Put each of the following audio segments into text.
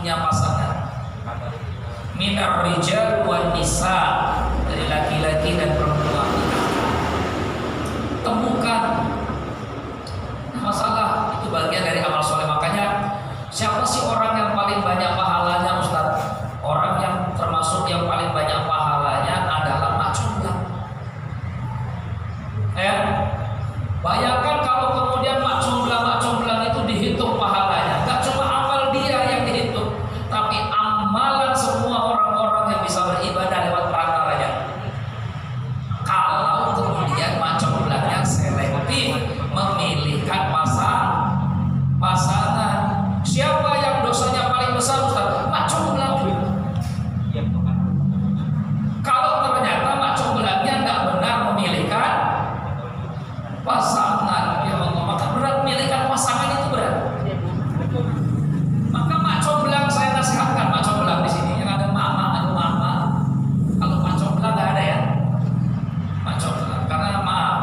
punya pasangan. Minar rijal wan nisa, dari laki-laki dan perempuan. Temukan. Masalah itu bagian dari amal soleh. Makanya siapa sih orang yang paling banyak pahalanya, Ustaz? Orang yang termasuk yang paling banyak pahalanya adalah mak comblang. Ya, bayangkan kalau kemudian mak comblang itu dihitung pahalanya. Gak cuma amal dia yang dihitung, tapi amalan semua orang-orang yang bisa beribadah lewat perantaranya. Kalau kemudian mak comblangnya selektif memilihkan pasangan, siapa yang dosanya paling besar, Ustaz? Mak comblang. Kalau ternyata mak comblangnya tidak benar memilihkan pasangan, ya Allah, maka berat memilihkan pasangan itu berat. Maka mak comblang saya nasihatkan, mak comblang di sini yang ada mama. Kalau mak comblang nggak ada ya, mak comblang. Karena maaf,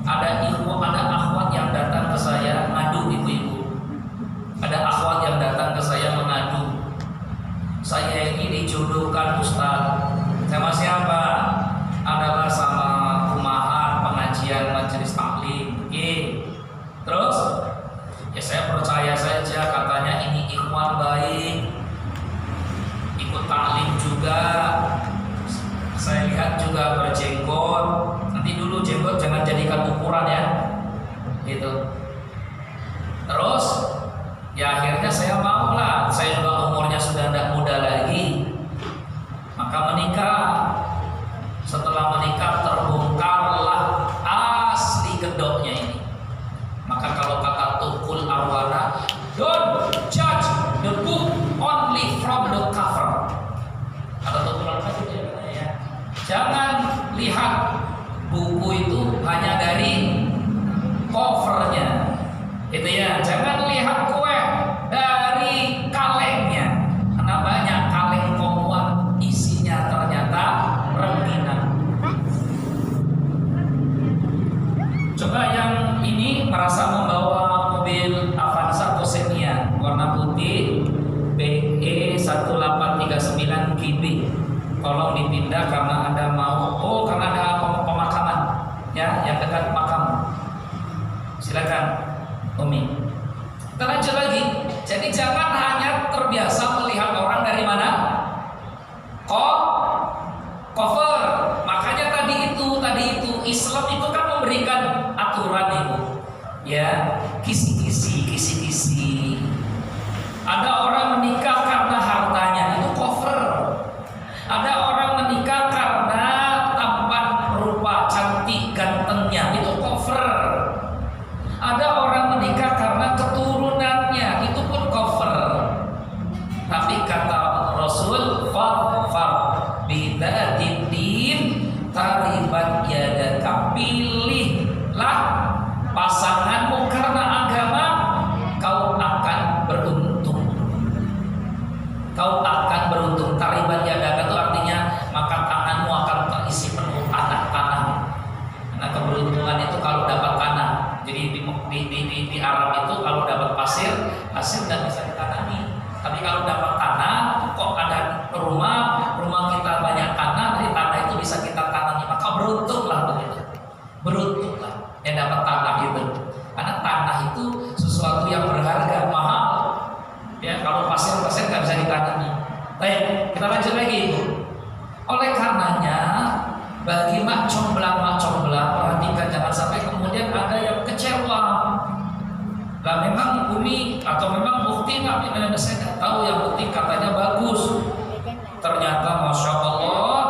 ada akhwat yang datang ke saya ngadu, ibu-ibu. Ada akhwat yang datang ke saya mengadu, saya ini dijodohkan Ustaz sama siapa? Adalah sama rumahan pengajian majelis taklim. Terus ya saya percaya saja, katanya ini ikhwan baik, ikut taklim juga. Saya lihat juga berjenggot. Nanti dulu jenggot jangan jadikan ukuran ya, gitu. Terus ya akhirnya saya mau lah. Saya juga umurnya sudah tidak muda lagi, maka menikah. Setelah menikah terbongkarlah asli gedoknya ini. Maka kalau kata Tukul Arwana, don't judge the book only from the cover. Kata Tukul Arwana ya, jangan lihat buku itu hanya dari covernya, itu ya. Jangan lihat kue dari kalengnya, karena banyak kaleng komuan isinya ternyata rengginang. Coba yang ini merasa membawa mobil Avanza atau Xenia warna putih BE 1839 GB, tolong dipindah karena ada karena ada pemakaman ya, yang dekat makam. Silakan Umi. Kita lanjut lagi. Jadi jangan hanya terbiasa melihat orang dari mana? Cover. Makanya tadi itu Islam itu kan memberikan aturan itu. Ya, kisi-kisi. Ada orang menikah karena hartanya, itu cover. Ada orang menikah karena tampan rupa cantik gantengnya, itu cover. Ada orang menikah karena keturunannya, itu pun cover. Tapi kata Rasul, fadfar bidzatid din taribat yadaka, pilihlah pasanganmu karena agama, kau akan beruntung. Kau akan beruntung. Taribat yadaka itu artinya maka tanganmu akan terisi penuh tanah. Karena keberuntungan itu kalau dapat tanah. Jadi di Arab itu kalau dapat pasir tidak bisa ditanami. Tapi kalau dapat tanah, kok ada rumah kita banyak tanah, dari tanah itu bisa kita tanami, maka beruntunglah begitu. Beruntunglah yang dapat tanah itu. Karena tanah itu sesuatu yang berharga, mahal. Ya, kalau pasir nggak bisa ditanami. Baik, kita lanjut lagi, Ibu. Oleh karenanya, bagi mak comblang, perhatikan jangan sampai kemudian ada yang kecewa. Lah memang Umi atau memang Bukti nggak, saya nggak tahu yang Bukti katanya bagus. Ternyata Masya Allah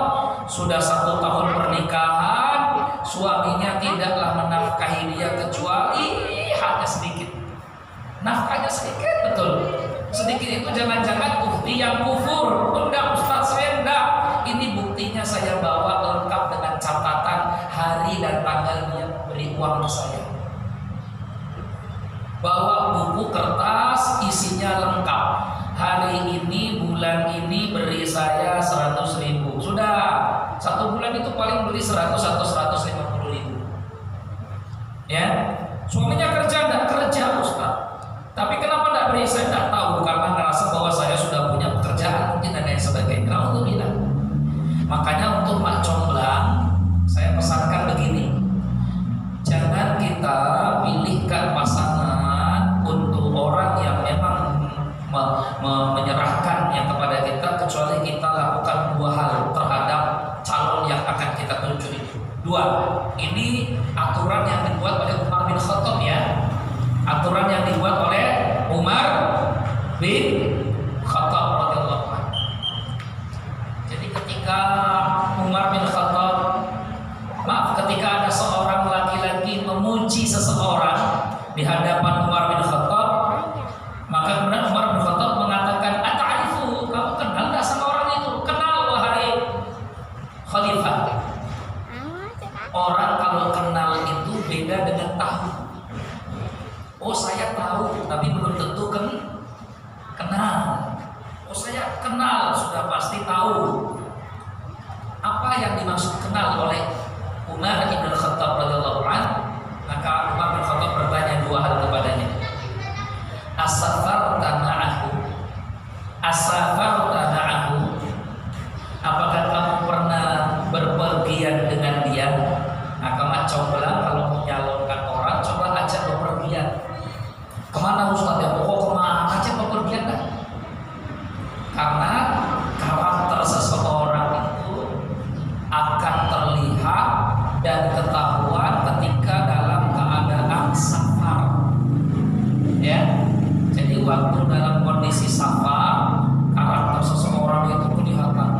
sudah 1 tahun pernikahan, suaminya tidaklah menafkahi dia kecuali hanya sedikit. Nafkahnya sedikit, betul. Sedikit itu jangan-jangan Bukti yang kufur. Enggak Ustaz, saya enggak. Ini buktinya saya bawa lengkap dengan catatan hari dan tanggal dia beri uang ke saya. Bawa buku kertas isinya lengkap. Hari ini, bulan ini beri saya 100.000. Sudah 1 bulan itu paling beli 100 atau 150.000. Ya, suaminya kerja enggak? Kerja Ustaz. Tapi kenapa enggak beri? Saya enggak tahu, karena ngerasa bahwa saya sudah menyerahkannya kepada kita kecuali kita lakukan dua hal terhadap calon yang akan kita tuju itu. Dua, ini aturan yang dibuat oleh Umar bin Khattab ya. Aturan yang dibuat oleh Umar bin Khattab radhiyallahu anhu. Jadi ketika Umar bin Khattab, ketika ada seorang laki-laki memuji seseorang di hadapan Umar bin Khattab, maka kemudian Umar bin Khattab mengatakan, "Ata'rifu, kamu kenal enggak sama orang itu?" "Kenal wahai khalifah." Orang kalau kenal itu beda dengan tahu. Oh saya tahu, tapi belum tentu kenal. Oh saya kenal, sudah pasti tahu. Apa yang dimaksud kenal oleh Umar bin Khattab radhiyallahu anhu? Maka Umar bin Khattab bertanya dua hal kepadanya. Asafarta ma'ahu, asafarta ma'ahu, apakah kamu pernah berpergian dengan dia? Nah, kamu bilang kalau menyalurkan orang, coba ajak berpergian. Kemana Ustaz ya? Pokok kemana aja berpergian kan? Karena karakter seseorang itu akan terlihat dan ketahuan ketika dalam keadaan safar. Ya, jadi waktu dalam kondisi safar, karakter seseorang itu kelihatan.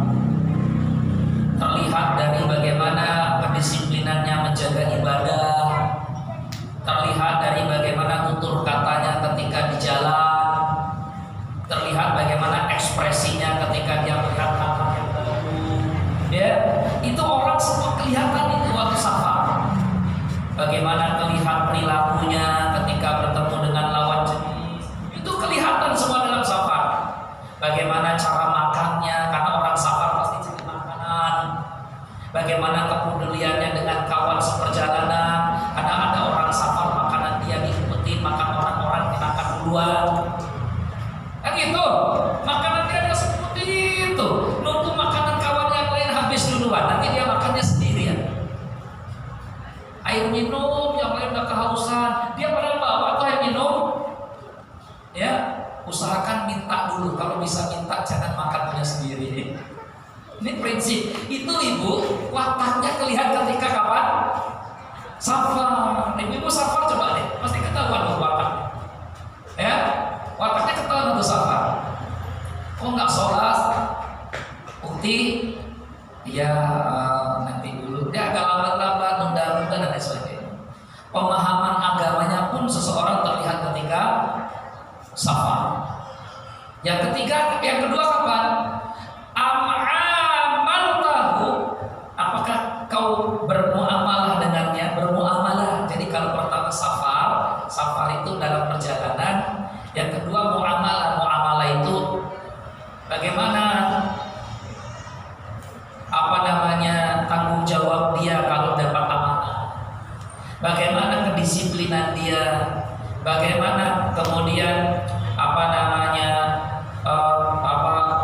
Terlihat dari bagaimana kedisiplinannya menjaga ibadah, terlihat dari bagaimana tutur katanya ketika di jalan, terlihat bagaimana ekspresinya ketika dia melihat hal yang baru. Ya, itu orang semua kelihatan itu waktu safar. Bagaimana kelihatan perilakunya ketika bertemu dengan lawan jenis, itu kelihatan semua dalam safar. Bagaimana cara makannya, karena orang safar pasti cari makanan. Bagaimana kepeduliannya dengan kawan seperjalanan, karena ada orang safar makanan dia diikuti, makan orang-orang dimakan duluan. Kan gitu, makanan dia seperti itu, nunggu makanan kawan yang lain habis duluan, nanti dia makannya sendirian. Air minum, yang lain udah kehausan, dia pada bawa tuh air minum. Ya, usahakan minta dulu, kalau bisa minta jangan makan punya sendiri. Ini prinsip. Itu ibu, wataknya kelihatan ketika kapan? Safar. Ibu safar coba deh, pasti ketahuan watak. Ya, wataknya ketahuan untuk safar. Oh nggak sholat, bukti, ya nanti dulu. Dia agak lambat-lambat, nunda-nunda dan lain sebagainya. Pemahaman agamanya pun seseorang terlihat ketika safar. Yang ketiga, yang kedua kapan? Apakah kau bermuamalah dengannya? Bermuamalah. Jadi kalau pertama safar itu dalam perjalanan. Yang kedua muamalah. Muamalah itu bagaimana tanggung jawab dia kalau dapat amanah. Bagaimana kedisiplinan dia? Bagaimana kemudian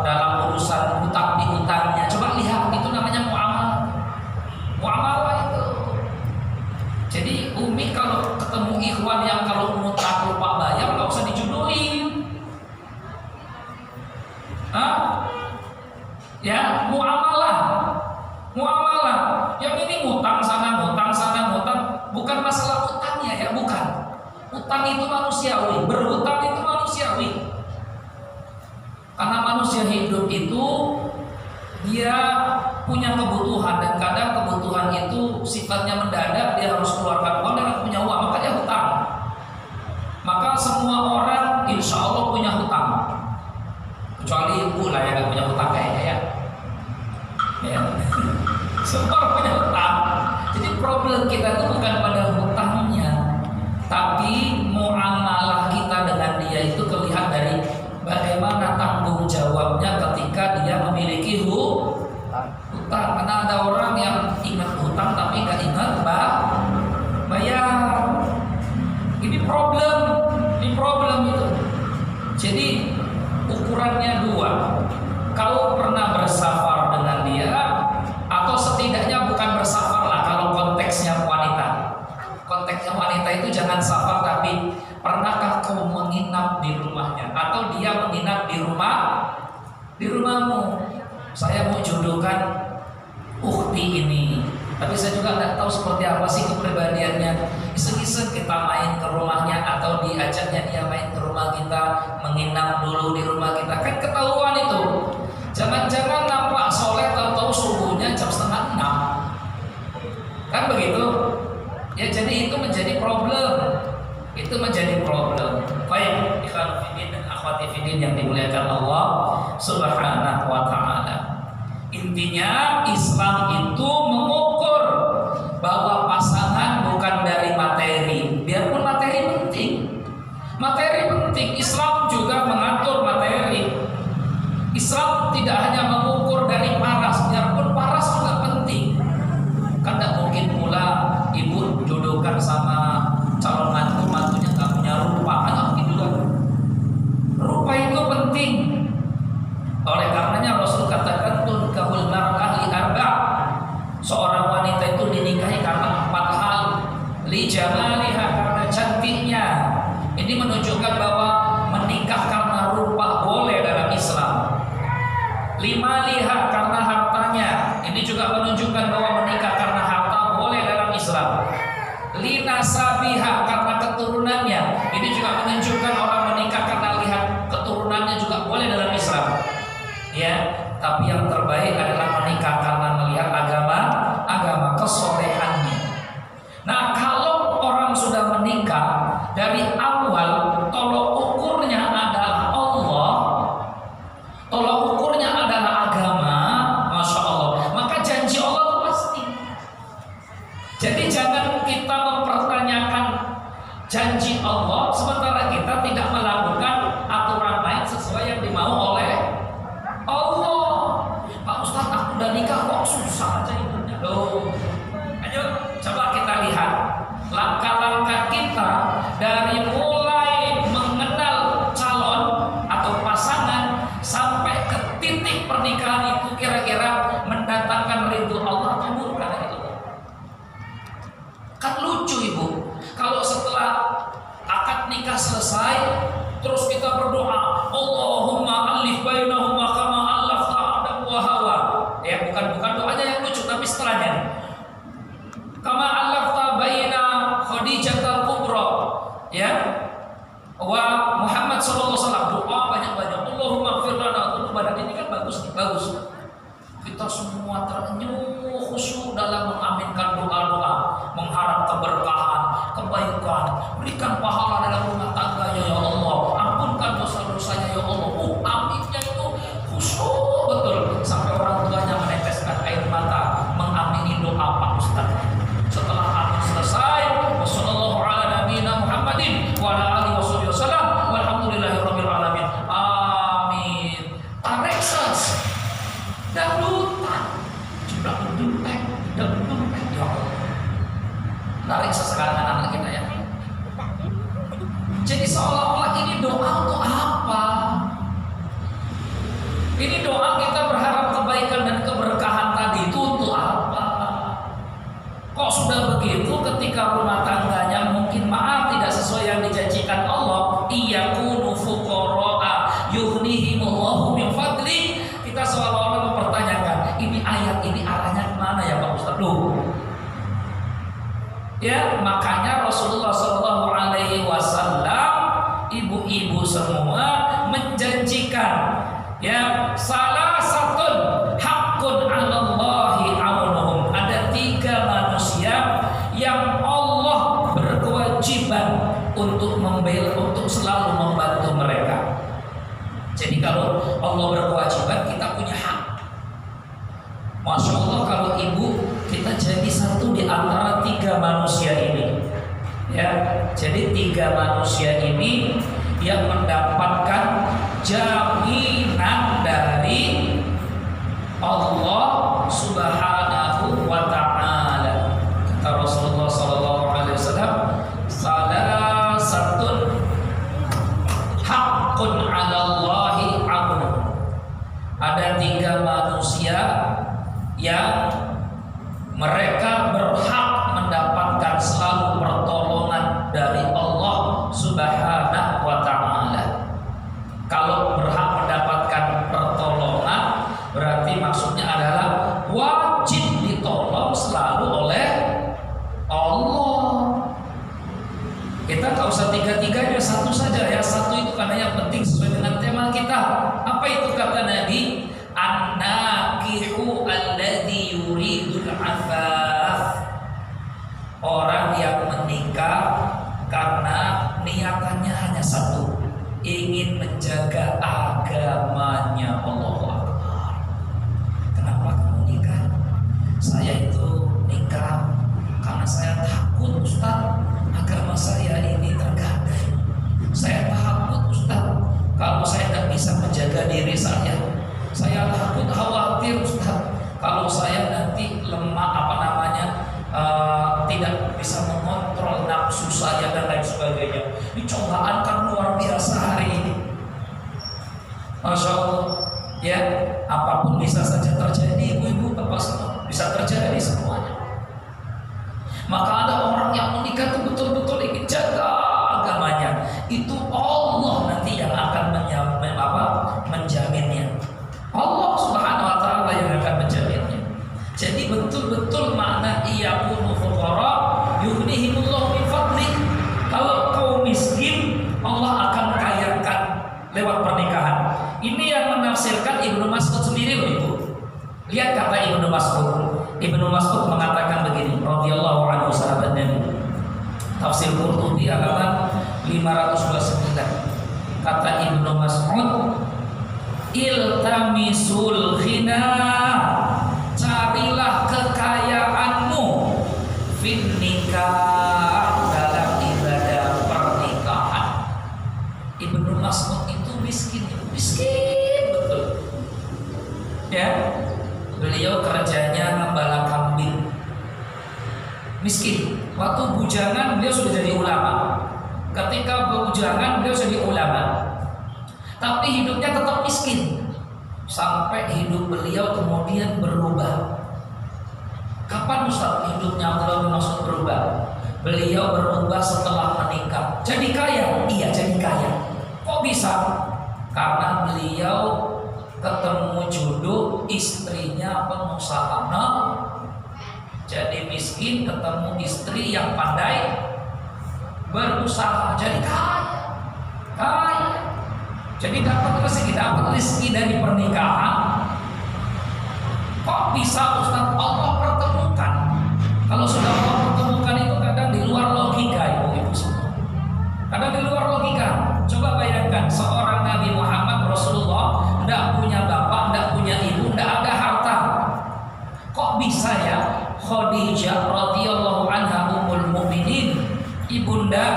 dalam urusan hutang piutangnya? Coba lihat, itu namanya muamalah. Muamalah itu. Jadi Umi kalau ketemu ikhwan yang kalau ngutang lupa bayar nggak usah dijodohin. Ya, muamalah. Yang ini ngutang sana, bukan masalah utangnya ya, bukan. Utang itu manusiawi, berhutang itu manusiawi. Karena manusia hidup itu dia punya kebutuhan, dan kadang kebutuhan itu sifatnya mendadak, dia harus keluarkan uang dan punya uang, maka dia hutang. Maka semua orang insya Allah punya hutang, kecuali ibu lah yang gak punya hutang kayaknya ya. Semua orang punya hutang. Jadi problem kita itu bukan pada hutangnya, tapi muamalah kita dengan dia itu terlihat dari bagaimana tanggung jawabnya ketika dia memiliki hutang. Karena ada orang yang ingat hutang tapi nggak ingat bayar. Ini problem itu. Jadi ukurannya dua. Kau pernah bersafar dengan dia, atau setidaknya bukan bersafar lah kalau konteksnya wanita. Konteksnya wanita itu jangan safar, tapi pernahkah kau menginap di rumahnya atau dia menginap di Di rumahmu, saya mau jodohkan ukhti ini, tapi saya juga nggak tahu seperti apa sih kepribadiannya. Iseng-iseng kita main ke rumahnya atau diajaknya dia main ke rumah kita, menginap dulu di rumah kita, kan ketahuan itu. Jangan-jangan nampak soleh tahu-tahu subuhnya jam 5:30, kan begitu? Ya jadi itu menjadi problem. Itu menjadi problem. Baik, ikhwan fillah dan akhwati fillah yang dimuliakan Allah Subhanahu wa taala. Intinya Islam itu mengukur bahwa pasangan bukan dari materi. Biarpun materi penting. Materi penting, Islam juga mengatur materi. Islam tidak hanya mengukur dari paras, biarpun paras juga penting. Kan tidak mungkin pula ibu jodohkan sama calon mantunya nggak punya rupa, kan mungkin juga. Rupa itu penting. Oleh karenanya Rasul katakan tunkahul mar'ah li arba'. Seorang wanita itu dinikahi karena 4 hal. Li jamaliha, karena cantiknya. Ini menunjukkan bahwa menikah karena rupa boleh dalam Islam. Lima liha, karena hartanya. Ini juga menunjukkan bahwa menikah karena harta boleh dalam Islam. Linasabiha, karena keturunannya. Ini juga menunjukkan orang menikah karena lihat keturunannya juga boleh dalam Islam. Ya, tapi yang terbaik adalah menikah karena melihat agama kesolehannya. Nah, kalau orang sudah menikah dari awal, tolok ukurnya adalah Allah, tolok ukurnya adalah agama, masya Allah, maka janji Allah itu pasti. Jadi jangan kita mempertanyakan janji Allah sementara kita tidak melakukan aturan main sesuai yang dimau oleh Allah. Pak Ustadz, aku udah nikah kok susah aja hidupnya. Loh, ayo coba kita lihat langkah-langkah kita dari mulai mengenal calon atau pasangan sampai ke titik pernikahan itu kira-kira mendatangkan ridho Allah atau murka dari Allah. Kan lucu ibu, kalau setelah akad nikah selesai terus kita berdoa, Allahumma alif bainahuma kama alafta Adam wa Hawa. Ya, bukan doanya yang lucu, tapi setelahnya. Kama alafta baina Khadijah al-Kubra, ya, wa Muhammad sallallahu alaihi wasallam. Doa banyak-banyak. Allahumma ighfir lana dzunubana. Ini kan bagus. Kita semua terenyuh khusyuk dalam mengaminkan doa-doa, mengharap keberkahan, kebaikan, berikan pahala dalam rumah tangganya ya Allah, ampunkan dosa-dosanya ya Allah. Aminnya itu khusyuk betul sampai orang tuanya meneteskan air mata mengamini doa Pak Ustaz. Setelah amin selesai, wassallallahu ala nabiyina Muhammadin wa ala alihi wasallam walhamdulillahirabbil alamin. Amin. Tareksas dangdutan, jumlah dangdutan ya Allah. Tarik sekarang anak kita ya. Jadi seolah-olah ini doa untuk apa? Ini doa kita berharap kebaikan dan keberkahan tadi itu untuk apa? Kok sudah begitu ketika rumah tangganya mungkin maaf tidak sesuai yang dijanjikan Allah, iyakunu fuqara'a yughnihimullahu min fadli, kita seolah-olah mempertanyakan ini ayat ini arahnya kemana ya Pak Ustaz? Ya, makanya Rasulullah SAW, ibu-ibu semua menjanjikan, ya, salah satu hakun 'alallahi aunuhum. Ada 3 manusia yang Allah berkewajiban untuk membela, untuk selalu membantu mereka. Jadi kalau Allah berkewajiban, kita punya hak. Masya Allah, kalau ibu kita jadi satu di antara 3 manusia ini, ya. Jadi 3 manusia ini yang mendapatkan jaminan dari Allah Subhanahu wa taala. Kata Rasulullah sallallahu alaihi wasallam, salah satu hakun 'alallahi aun. Ada 3 manusia yang mereka berhak mendapatkan selalu pertolongan dari Allah Subhanahu wa taala. Kalau berhak mendapatkan pertolongan diri saya. Saya takut, khawatir Ustaz, kalau saya nanti lemah tidak bisa mengontrol nafsu saya dan lain sebagainya. Ini cobaan kan luar biasa hari ini. Masya Allah, ya, apapun bisa saja terjadi, ibu-ibu, bapak semua, bisa terjadi semuanya. Maka ada orang yang menikah itu betul-betul ingin jaga agamanya. Itu Allah nanti yang akan menjaminnya. Allah Subhanahu wa taala yang akan menjaminnya. Jadi betul-betul makna iyakunu fuqara yughnihimullahu min fadli. Kalau kau miskin, Allah akan kayakan lewat pernikahan. Ini yang menafsirkan Ibnu Mas'ud sendiri loh Ibu. Lihat kata Ibnu Mas'ud. Ibnu Mas'ud mengatakan begini, radhiyallahu anhu, sahabat Nabi. Tafsir Qurtubi halaman 529. Kata Ibnu Mas'ud, iltamisul ghina, carilah kekayaanmu fin nikah, dalam ibadah pernikahan. Ibnu Mas'ud itu miskin betul. Ya, beliau kerjanya ngembala kambing. Miskin. Waktu bujangan beliau sudah jadi ulama. Ketika bujangan beliau jadi ulama. Tapi hidupnya tetap miskin. Sampai hidup beliau kemudian berubah. Kapan Ustaz hidupnya Abdullah bin Mas'ud berubah? Beliau berubah setelah menikah. Jadi kaya? Iya, jadi kaya. Kok bisa? Karena beliau ketemu jodoh, istrinya pengusaha. Jadi miskin ketemu istri yang pandai berusaha, jadi kaya. Jadi dapat rezeki dari pernikahan. Kok bisa Ustaz? Allah pertemukan. Kalau sudah Allah pertemukan itu kadang di luar logika, ibu-ibu semua. Kadang di luar logika. Coba bayangkan seorang Nabi Muhammad Rasulullah tidak punya bapak, tidak punya ibu, tidak ada harta. Kok bisa ya Khadijah radhiyallahu anha ummul mukminin, ibunda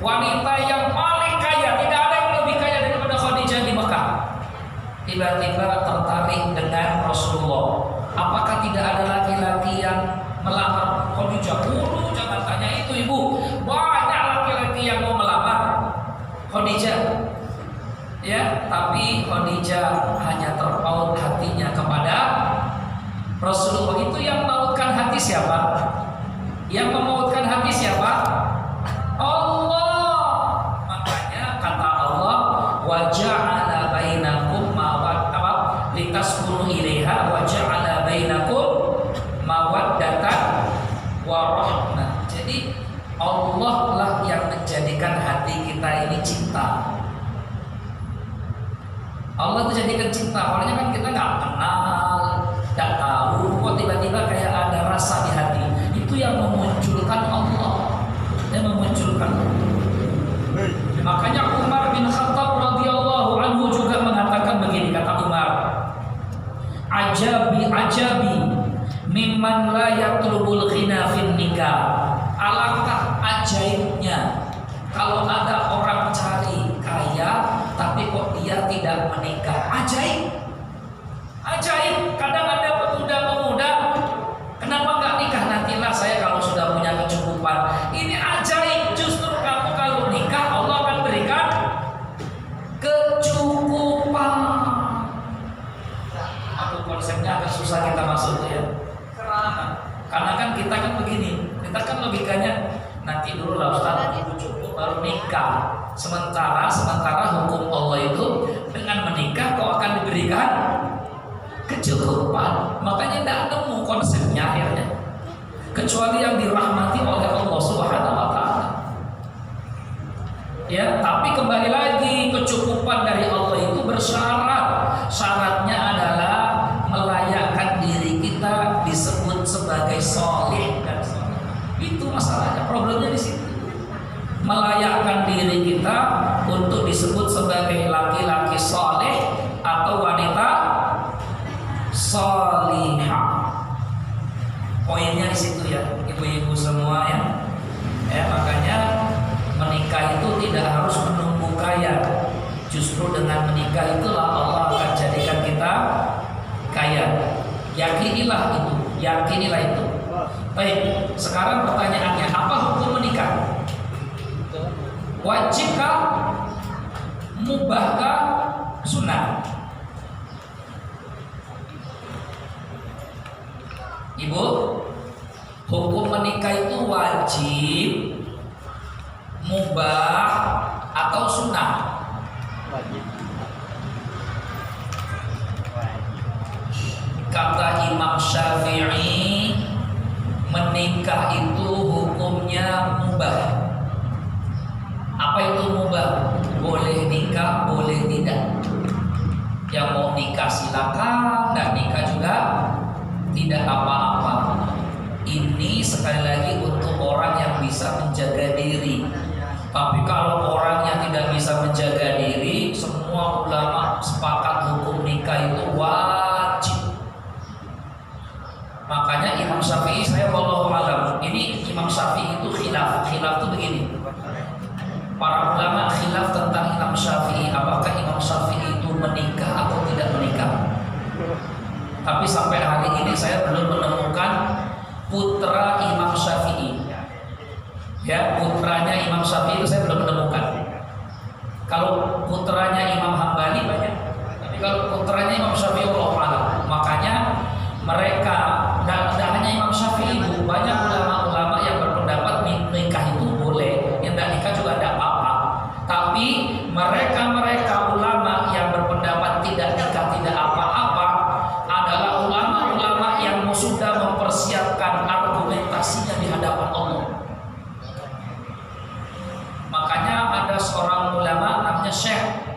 wanita yang paling kaya, tidak ada yang lebih kaya daripada Khadijah di Mekah, tiba-tiba tertarik dengan Rasulullah. Apakah tidak ada laki-laki yang melamar Khadijah? Jangan tanya itu ibu, banyak laki-laki yang mau melamar Khadijah. Ya, tapi Khadijah hanya terpaut hatinya kepada Rasulullah. Itu yang memautkan hati siapa? Yang memautkan hati siapa? Allah. Makanya kata Allah, wa ja'ala bainakum mawaddah litaskunu ilaiha wa ja'ala bainakum mawaddatan wa rahmah. Jadi Allah lah yang menjadikan hati kita ini cinta. Allah itu jadikan cinta. Awalnya kan kita nggak kenal, nggak tahu, kok tiba-tiba kayak ada rasa di hati. Itu yang memunculkan Allah, yang memunculkan. Makanya Umar bin Khattab radhiyallahu anhu juga mengatakan begini, kata Umar, ajabi mimman la yatlubul ghina fin nikah. Alangkah ajaibnya kalau ada orang cari kaya tapi kok dia tidak menikah. Ajaib. Kadang ada pemuda-pemuda, kenapa nggak nikah? Nantilah saya kalau sudah punya kecukupan. Ini ajaib. Justru kamu kalau nikah Allah akan berikan kecukupan. Aku konsepnya agak susah kita masuk ya. Karena kan kita kan begini, kita kan logikanya nanti dulu lah Ustaz, cukup baru nikah. Sementara hukum Allah itu dengan menikah kau akan diberikan kecukupan. Makanya tidak nemu konsepnya akhirnya, kecuali yang dirahmati oleh Allah Subhanahu wa taala. Ya, tapi kembali lagi kecukupan dari Allah itu bersyarat. Syaratnya adalah melayakkan diri kita disebut sebagai soleh dan soleh. Itu masalahnya, problemnya di situ. Melayakkan diri kita untuk disebut sebagai laki-laki soleh atau wanita solihah. Poinnya di situ ya, ibu-ibu semua ya. Makanya menikah itu tidak harus menunggu kaya. Justru dengan menikah menikah itulah Allah akan jadikan kita kaya. Yakinilah itu, yakinilah itu. Baik, sekarang pertanyaannya, apa hukum menikah? Wajibkah? Mubahkah? Sunnah? Ibu, hukum menikah itu wajib, mubah, atau sunnah? Kata Imam Syafi'i, menikah itu hukumnya mubah. Apa itu mubah? Boleh nikah, boleh tidak. Yang mau nikah silakan, dan nikah juga tidak apa-apa. Ini sekali lagi untuk orang yang bisa menjaga diri. Tapi kalau orang yang tidak bisa menjaga diri, semua ulama sepakat hukum nikah itu wajib. Makanya Imam Syafi'i, saya wallahu alam, ini Imam Syafi'i itu khilaf itu begini. Para ulama khilaf tentang Imam Syafi'i, apakah Imam Syafi'i itu menikah atau tidak menikah. Tapi sampai hari ini saya belum menemukan putra Imam Syafi'i. Ya, putranya Imam Syafi'i itu saya belum menemukan. Kalau putranya Imam Hambali banyak, tapi kalau putranya Imam Syafi'i wallahu alam. Makanya mereka, tidak hanya Imam Syafi'i, banyak ulama-ulama yang berpendapat nikah itu boleh, yang tidak nikah juga tidak apa-apa. Tapi mereka ulama yang berpendapat tidak nikah tidak apa-apa adalah ulama-ulama yang sudah mempersiapkan argumentasinya di hadapan Allah. Makanya ada seorang ulama namanya Syekh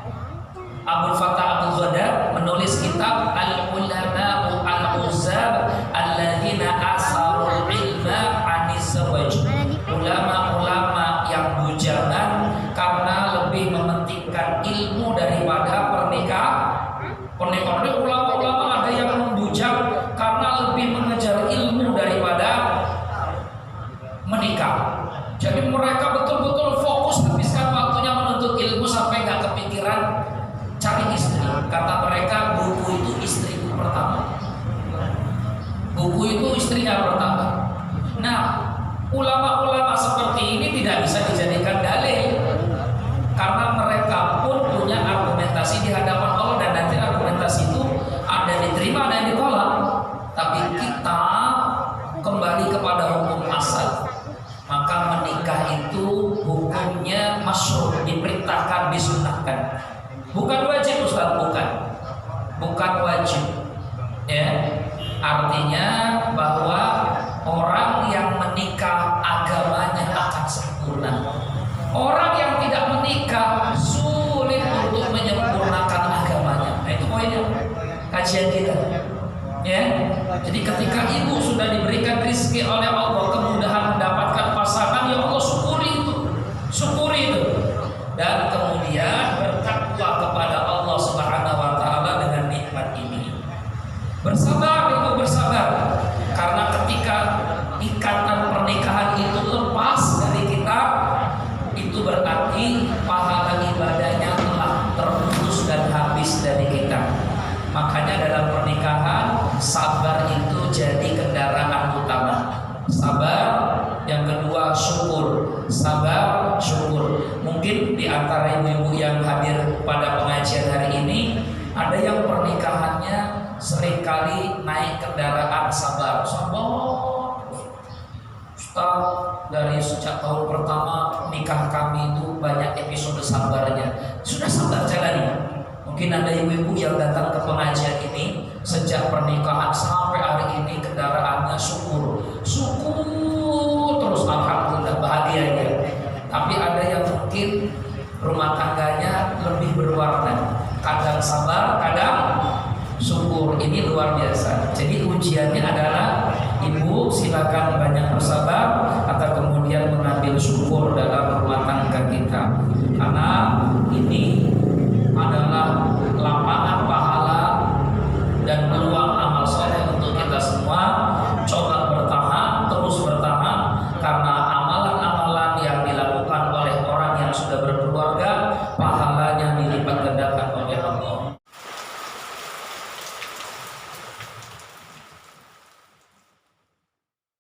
Abdul Fattah Abdul Ghadar menulis kitab Al-Ulama'u Al-Uzzab Alladzina Asarul Ilma Anis Zawaj. Ulama-ulama yang bujangan karena lebih mementingkan ilmu daripada pernikahan. Ulama-ulama ada yang membujang karena lebih mengejar ilmu daripada menikah. Jadi mereka betul-betul fokus habiskan waktunya menuntut ilmu sampai nggak kepikiran cari istri. Kata mereka, buku itu istriku pertama. Buku itu istrinya pertama. Nah, ulama-ulama seperti ini tidak bisa dijadikan dalil karena mereka pun punya argumentasi di hadapan Allah, dan nanti argumentasi itu ada diterima dan ditolak. Tapi kita kembali kepada hukum asal. Maka menikah itu hukumnya masyru', diperintahkan, disunnahkan. Bukan wajib, Ustaz, bukan wajib. Ya, artinya bahwa orang yang menikah agamanya akan sempurna. Orang yang tidak menikah sulit untuk menyempurnakan agamanya. Nah, itu poinnya kajian kita. Ya, jadi ketika ibu sudah diberikan rezeki oleh Allah, kemudahan mendapatkan pasangan, ya Allah syukuri itu, dan kemudian bertakwa kepada Allah Subhanahu Wa Taala dengan nikmat ini. Bersabar, karena ketika ikatan pernikahan itu lepas dari kita, itu berarti pahala ibadahnya telah terputus dan habis dari kita. Makanya dalam pernikahan sabar itu jadi kendaraan utama. Sabar, yang kedua syukur. Sabar, syukur. Mungkin di antara ibu-ibu yang hadir pada pengajian hari ini ada yang pernikahannya seringkali naik kendaraan sabar. Ustaz, dari sejak tahun pertama nikah kami itu banyak episode sabarnya. Sudah sabar jalani. Mungkin ada ibu-ibu yang datang ke pengajian ini sejak pernikahan sampai hari ini kendaraannya syukur terus, alhamdulillah, bahagia ya. Tapi ada yang mungkin rumah tangganya lebih berwarna, kadang sabar, kadang syukur. Ini luar biasa. Jadi ujiannya adalah ibu silakan banyak bersabar atau kemudian mengambil syukur dalam